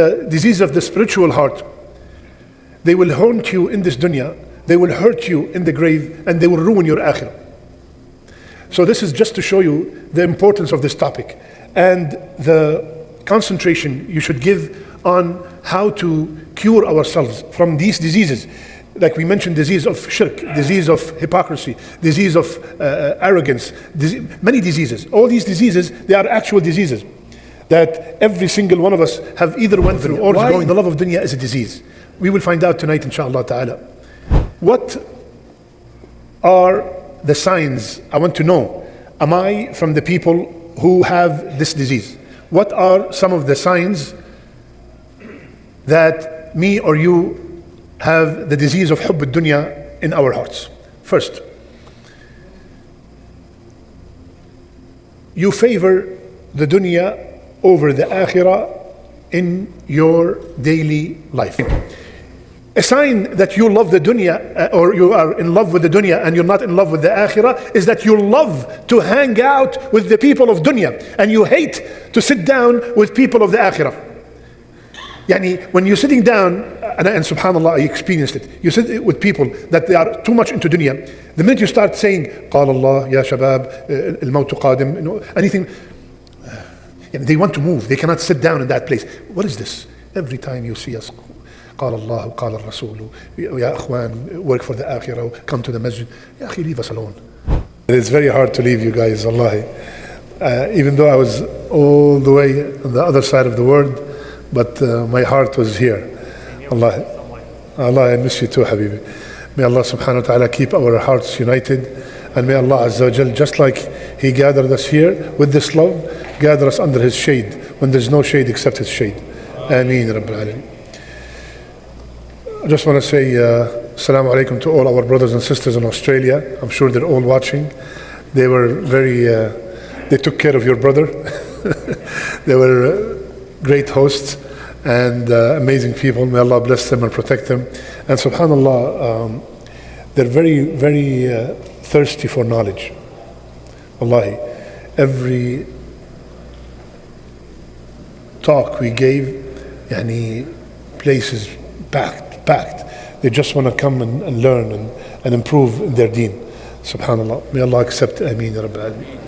The disease of the spiritual heart, they will haunt you in this dunya, they will hurt you in the grave, and they will ruin your akhirah. So this is just to show you the importance of this topic and the concentration you should give on how to cure ourselves from these diseases. Like we mentioned, disease of shirk, disease of hypocrisy, disease of arrogance, many diseases. All these diseases, they are actual diseases that every single one of us have either went through or is going. The love of dunya is a disease. We will find out tonight, inshallah ta'ala. What are the signs? I want to know, am I from the people who have this disease? What are some of the signs that me or you have the disease of hubb al-dunya in our hearts? First, you favor the dunya over the akhirah in your daily life. A sign that you love the dunya or you are in love with the dunya and you're not in love with the akhirah is that you love to hang out with the people of dunya and you hate to sit down with people of the akhirah. Yani, when you're sitting down, and subhanAllah, I experienced it, you sit with people that they are too much into dunya. The minute you start saying, قال الله يا شباب الموت قادم, anything, they want to move. They cannot sit down in that place. What is this? Every time you see us, قال الله قال الرسول يا أخوان, work for the akhirah, come to the masjid. Ya akhi, leave us alone. It's very hard to leave you guys, wallahi. Even though I was all the way on the other side of the world, but my heart was here. Allah, I miss you too, Habibi. May Allah subhanahu wa ta'ala keep our hearts united, and may Allah Azza wa Jal, just like He gathered us here with this love, gather us under His shade when there's no shade except His shade. Ameen Rabbil Alameen. I just want to say Assalamu alaikum to all our brothers and sisters in Australia. I'm sure they're all watching. They were very, they took care of your brother. They were great hosts and amazing people. May Allah bless them and protect them. And subhanAllah, they're very, very thirsty for knowledge. Wallahi, every talk we gave, yani, places packed. They just want to come and learn and improve in their deen. Subhanallah. May Allah accept. Ameen ya Rabbil Alameen.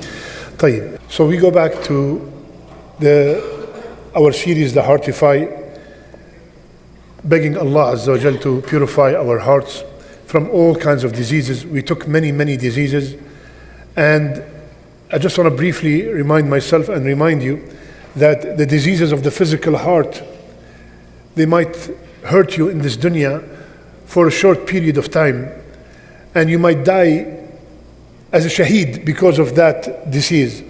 طيب. So we go back to our series, The Heartify, begging Allah Azza wa Jal to purify our hearts from all kinds of diseases. We took many, many diseases, and I just want to briefly remind myself and remind you that the diseases of the physical heart, they might hurt you in this dunya for a short period of time, and you might die as a shaheed because of that disease.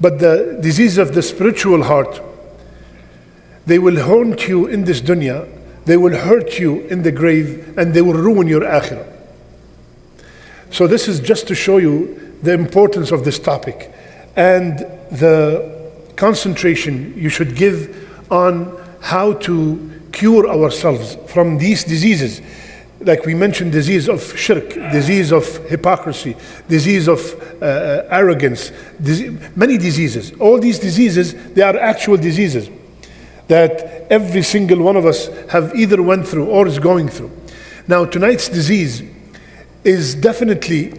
But the disease of the spiritual heart, they will haunt you in this dunya, they will hurt you in the grave, and they will ruin your akhirah. So this is just to show you the importance of this topic and the concentration you should give on how to cure ourselves from these diseases. Like we mentioned, disease of shirk, disease of hypocrisy, disease of arrogance, many diseases. All these diseases, they are actual diseases that every single one of us have either went through or is going through. Now, tonight's disease is definitely,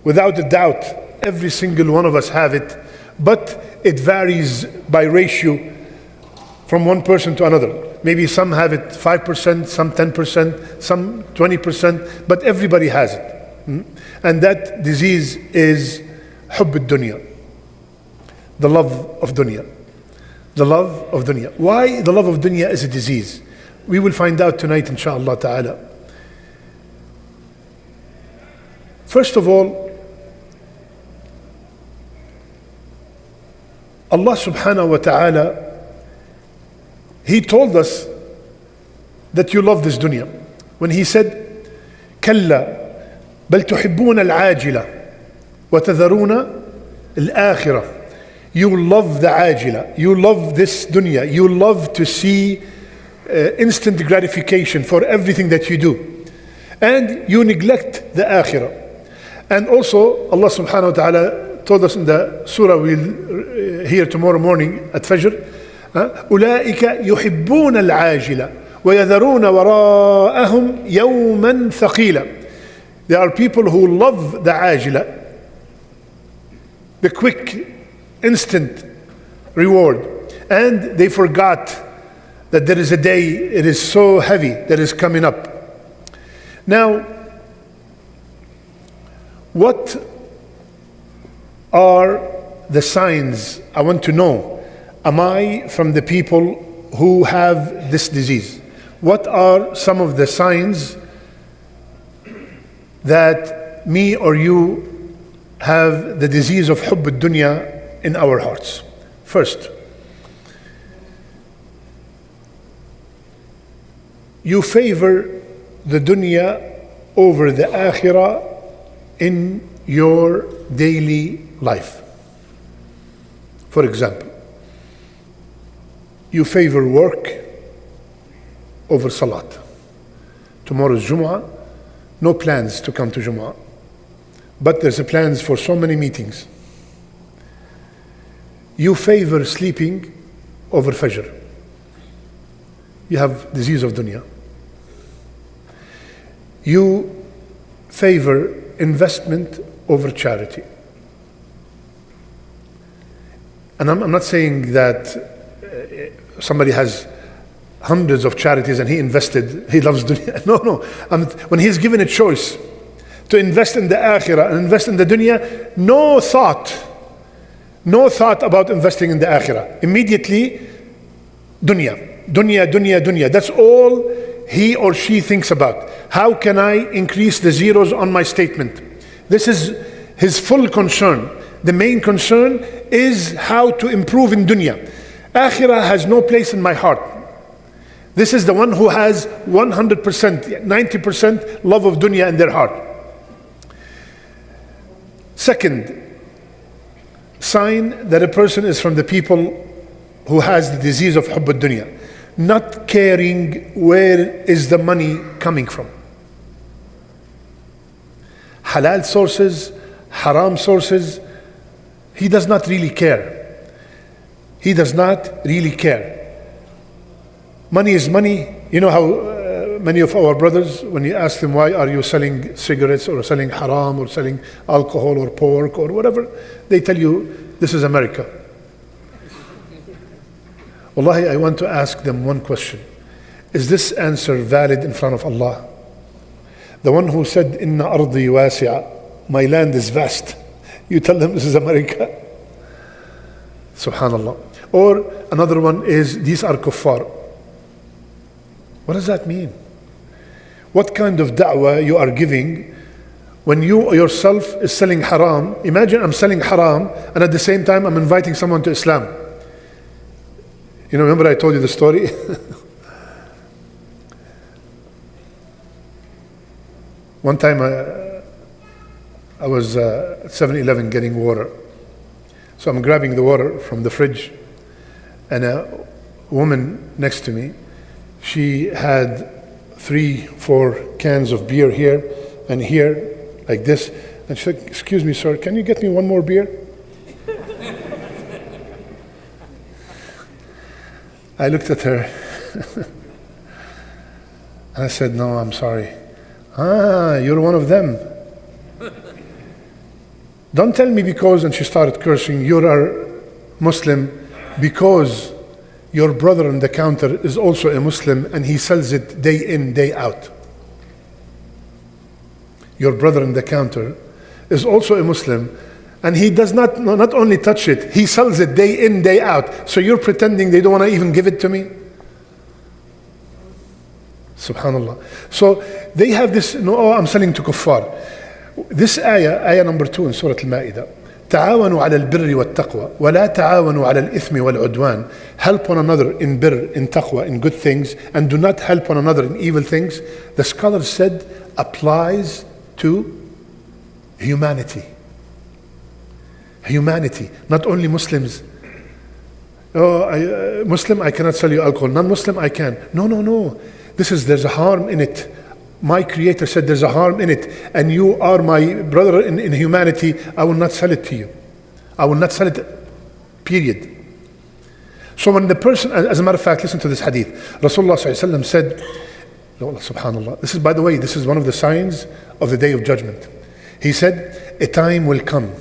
without a doubt, every single one of us have it, but it varies by ratio from one person to another. Maybe some have it 5%, some 10%, some 20%, but everybody has it. And that disease is hubb al-dunya, the love of dunya. The love of dunya. Why the love of dunya is a disease? We will find out tonight, inshaAllah ta'ala. First of all, Allah subhanahu wa ta'ala, He told us that you love this dunya. When He said, كَلَّا بَلْ تُحِبُّونَ الْعَاجِلَةِ وَتَذَرُونَ الْآخِرَةِ. You love the ajila, you love this dunya, you love to see instant gratification for everything that you do. And you neglect the akhirah. And also Allah subhanahu wa ta'ala told us in the surah we'll hear tomorrow morning at Fajr, أولئك يحبون العاجلة ويذرون وراءهم يوما ثقيلا. There are people who love the عاجلة, the quick, instant reward, and they forgot that there is a day, it is so heavy, that is coming up. Now, what are the signs? I want to know, am I from the people who have this disease? What are some of the signs that me or you have the disease of حب الدنيا in our hearts? First, you favor the dunya over the akhirah in your daily life. For example, you favor work over salat. Tomorrow is Jumu'ah, no plans to come to Jumu'ah, but there's plans for so many meetings. You favor sleeping over Fajr. You have disease of dunya. You favor investment over charity. And I'm not saying that somebody has hundreds of charities and he invested, he loves dunya. No. When he's given a choice to invest in the akhirah and invest in the dunya, no thought about investing in the akhirah. Immediately, dunya. That's all he or she thinks about. How can I increase the zeros on my statement? This is his full concern. The main concern is how to improve in dunya. Akhirah has no place in my heart. This is the one who has 100%, 90% love of dunya in their heart. Second sign that a person is from the people who has the disease of حب الدنيا, not caring where is the money coming from. Halal sources, haram sources, he does not really care. He does not really care. Money is money. You know how many of our brothers, when you ask them why are you selling cigarettes or selling haram or selling alcohol or pork or whatever, they tell you this is America. Wallahi, I want to ask them one question. Is this answer valid in front of Allah? The one who said, Inna ardi wasi'a, my land is vast. You tell them this is America? Subhanallah. Or another one is, these are kuffar. What does that mean? What kind of da'wah you are giving when you yourself is selling haram? Imagine I'm selling haram and at the same time I'm inviting someone to Islam. You know, remember I told you the story? One time I was at 7-Eleven getting water. So I'm grabbing the water from the fridge, and a woman next to me, she had 3-4 cans of beer here and here, like this. And she said, excuse me, sir, can you get me one more beer? I looked at her and I said, no, I'm sorry. You're one of them. Don't tell me because, and she started cursing, you're a Muslim because your brother on the counter is also a Muslim and he sells it day in, day out. Your brother on the counter is also a Muslim and he does not only touch it, he sells it day in, day out. So you're pretending they don't want to even give it to me? Subhanallah. So they have this, I'm selling to kuffar. This ayah number 2 in Surah Al-Ma'idah. تعاونوا على البر والتقوى ولا تعاونوا على الإثم والعدوان. Help one another in birr, in taqwa, in good things, and do not help one another in evil things. The scholars said applies to humanity. Humanity, not only Muslims. Muslim, I cannot sell you alcohol. Non-Muslim, I can. No. There's a harm in it. My Creator said there's a harm in it, and you are my brother in humanity. I will not sell it to you. I will not sell it, period. So when the person, as a matter of fact, listen to this hadith. Rasulullah ﷺ said, subhanallah, this is, by the way, this is one of the signs of the day of judgment. He said, a time will come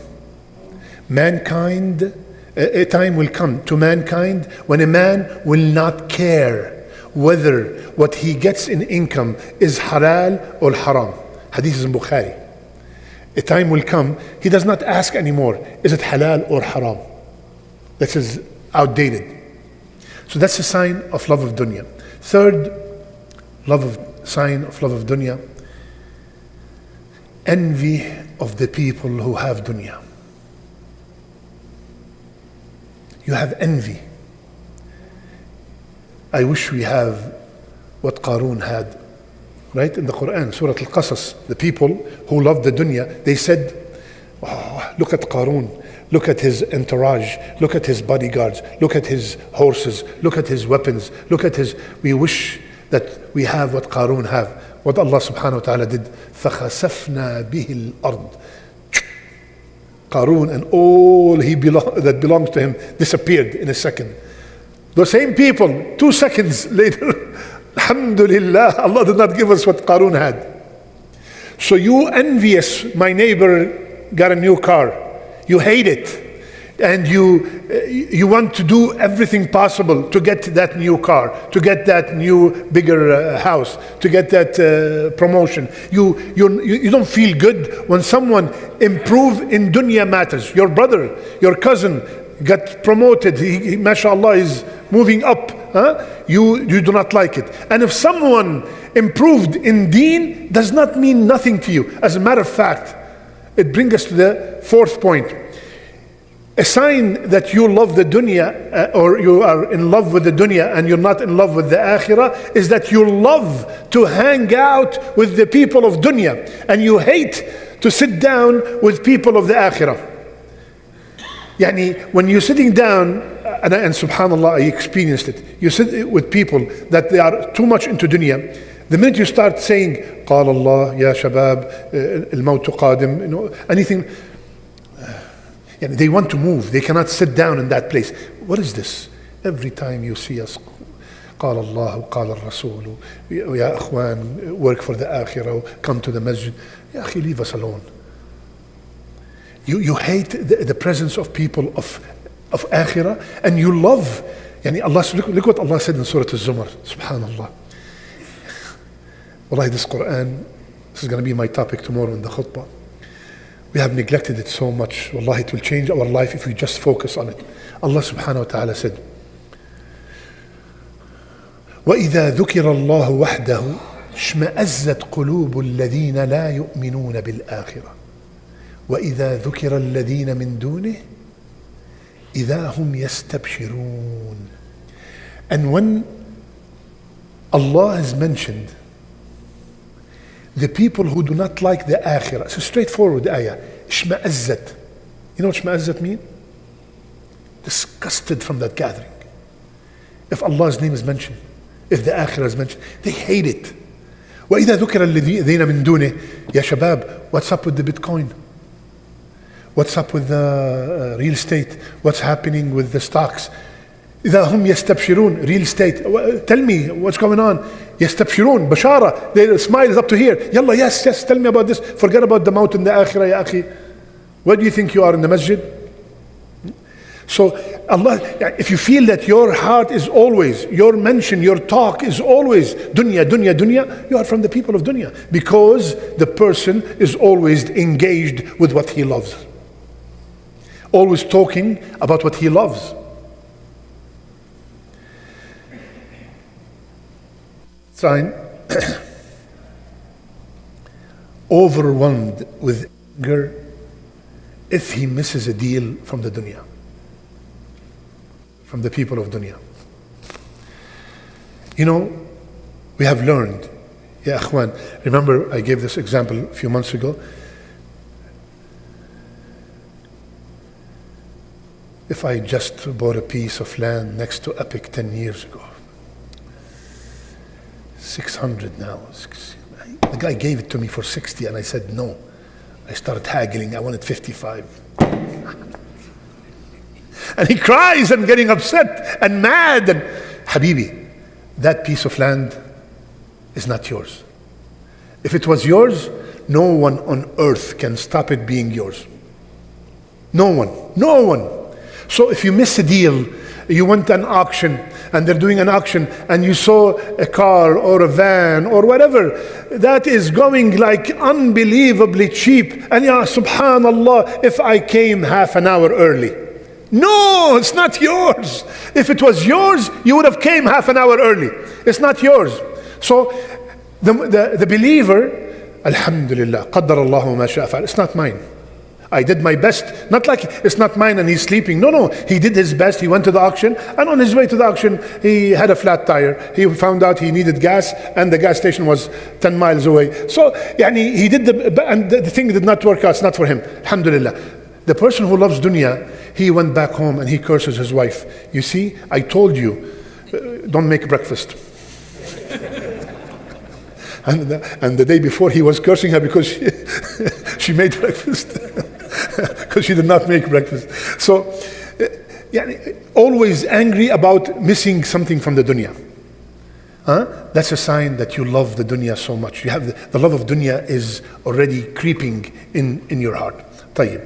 to mankind when a man will not care whether what he gets in income is halal or haram. Hadith is in Bukhari. A time will come, he does not ask anymore, is it halal or haram? That is outdated. So that's a sign of love of dunya. Third sign of love of dunya, envy of the people who have dunya. You have envy. I wish we have what Qarun had. Right? In the Quran, Surah Al-Qasas, the people who loved the dunya, they said, oh, look at Qarun, look at his entourage, look at his bodyguards, look at his horses, look at his weapons, we wish that we have what Qarun have. What Allah subhanahu wa ta'ala did, فَخَسَفْنَا بِهِ الْأَرْضِ. Qarun and all that belongs to him disappeared in a second. The same people, 2 seconds later, alhamdulillah, Allah did not give us what Qarun had. So you envious, my neighbor got a new car. You hate it. And you want to do everything possible to get that new car, to get that new bigger house, to get that promotion. You don't feel good when someone improve in dunya matters. Your brother, your cousin got promoted. He mashallah is moving up. You do not like it. And if someone improved in deen, does not mean nothing to you. As a matter of fact, it brings us to the fourth point. A sign that you love the dunya or you are in love with the dunya and you're not in love with the akhirah is that you love to hang out with the people of dunya and you hate to sit down with people of the akhirah. Yani, when you're sitting down, and subhanallah, I experienced it, you sit with people that they are too much into dunya. The minute you start saying, قال الله يا شباب الموت قادم, anything, they want to move. They cannot sit down in that place. What is this? Every time you see us, قال الله قال الرسول يا أخوان, work for the akhirah, come to the masjid. Ya akhi, leave us alone. You hate the presence of people of akhirah, and you love. Allah, look what Allah said in Surah Al-Zumar. Subhanallah. Wallahi, this Quran, this is going to be my topic tomorrow in the khutbah. We have neglected it so much. Wallahi, it will change our life if we just focus on it. Allah subhanahu wa ta'ala said, وَإِذَا ذُكِرَ اللَّهُ وَحْدَهُ اشْمَأَزَّتْ قُلُوبُ الَّذِينَ لَا يُؤْمِنُونَ بِالْآخِرَةِ وَإِذَا ذُكِرَ الَّذِينَ مِن دُونِهِ إِذَا هُمْ يَسْتَبْشِرُونَ. And when Allah has mentioned the people who do not like the akhirah, it's a straightforward ayah. Ishma'azzat. You know what ishma'azzat mean? Disgusted from that gathering. If Allah's name is mentioned, if the akhirah is mentioned, they hate it. وَإِذَا ذُكِرَ الَّذِينَ مِن دُونِهِ. Ya shabab, what's up with the Bitcoin? What's up with the real estate? What's happening with the stocks? إذا هم يستبشرون, real estate. Tell me what's going on. يستبشرون, bashara. Their smile is up to here. Yalla, yes, tell me about this. Forget about the maut in the akhirah, ya akhi. Where do you think you are in the masjid? So Allah, if you feel that your heart is always, your mention, your talk is always dunya, dunya, dunya, you are from the people of dunya. Because the person is always engaged with what he loves. Always talking about what he loves. Sign, overwhelmed with anger if he misses a deal from the dunya, from the people of dunya. You know, we have learned, ya akhwan, remember I gave this example a few months ago. If I just bought a piece of land next to Epic 10 years ago, 600 now. The guy gave it to me for 60 and I said no. I started haggling, I wanted 55. And he cries and getting upset and mad. And Habibi, that piece of land is not yours. If it was yours, no one on earth can stop it being yours. No one. No one. So if you miss a deal, you went to an auction and they're doing an auction and you saw a car or a van or whatever that is going like unbelievably cheap, and ya subhanallah, if I came half an hour early. No, it's not yours. If it was yours, you would have came half an hour early. It's not yours. So the believer, alhamdulillah, qaddar Allahu ma sha'a fa'al. It's not mine. I did my best. Not like it's not mine and he's sleeping. No, he did his best. He went to the auction, and on his way to the auction, he had a flat tire. He found out he needed gas, and the gas station was 10 miles away. So, he did and the thing did not work out. It's not for him. Alhamdulillah. The person who loves dunya, he went back home and he curses his wife. You see, I told you, don't make breakfast. And the day before he was cursing her because she made breakfast. Because she did not make breakfast. So, always angry about missing something from the dunya. That's a sign that you love the dunya so much. You have the love of dunya is already creeping in your heart. طيب.